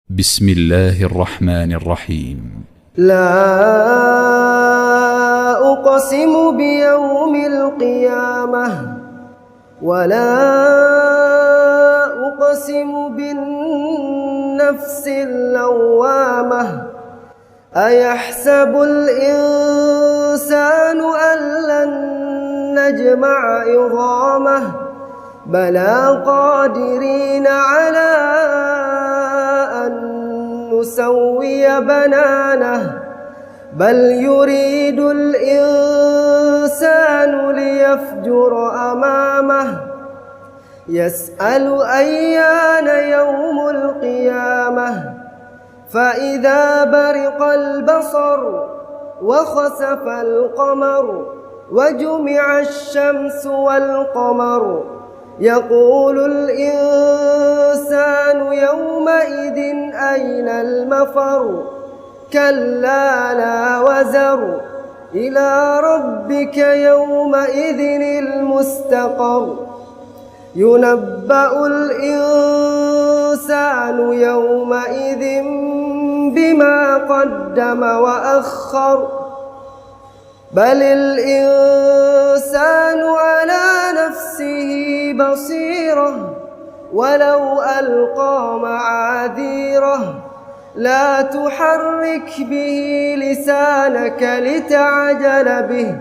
بسم الله الرحمن الرحيم. لا أقسم بيوم القيامة ولا أقسم بالنفس اللوامة. أيحسب الإنسان أن لن نجمع عظامه بلى قادرين على أن نسوي بنانه بل يريد الإنسان ليفجر أمامه يسأل أيان يوم القيامة فإذا برق البصر وخسف القمر وجمع الشمس والقمر يقول الإنسان يومئذ أين المفر كلا لا وزر إلى ربك يومئذ المستقر ينبأ الإنسان يومئذ بما قدم وأخر بل الإنسان على نفسه بصيرة ولو ألقى معاذيره لا تحرك به لسانك لتعجل به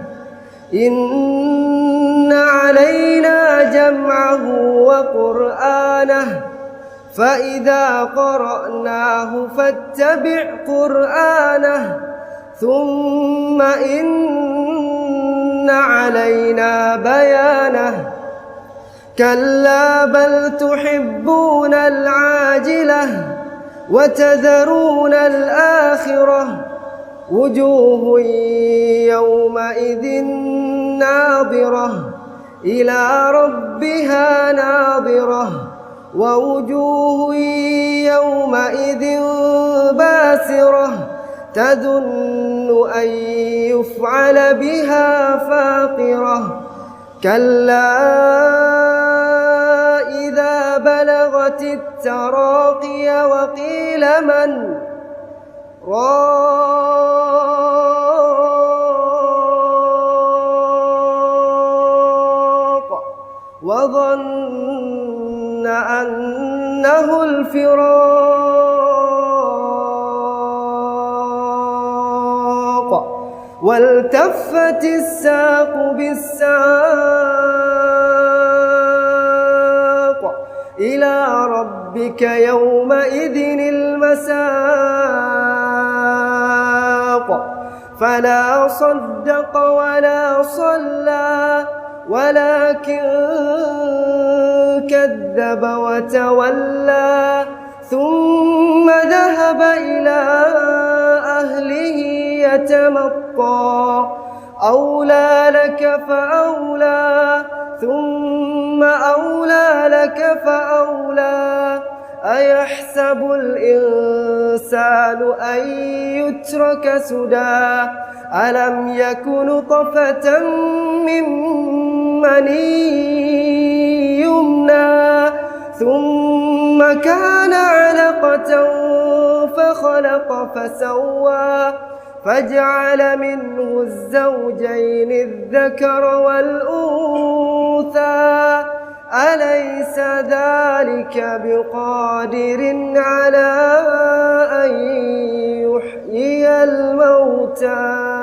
إن علينا جمعه وقرآنه فإذا قرأناه فاتبع قرآنه ثم إن علينا بيانه كلا بل تحبون العاجلة وتذرون الآخرة وجوه يومئذ ناظرة إلى ربها ناظرة ووجوه يومئذ باسرة تظن أن يفعل بها فاقرة كلا إذا بلغت التراقي وقيل من راق وظن أنه الفراق والتفت الساق بالساق إلى ربك يومئذ المساق فلا صدق ولا صلى ولكن كذب وتولى ثم ذهب إلى أهله يتمطى أولى لك فأولى ثم أولى لك فأولى أيحسب الإنسان أن يترك سدى ألم يك نطفة من مني يمنى ثم كان علقة فخلق فسوى فجعل منه الزوجين الذكر والأنثى أليس ذلك بقادر على أن يحيي الموتى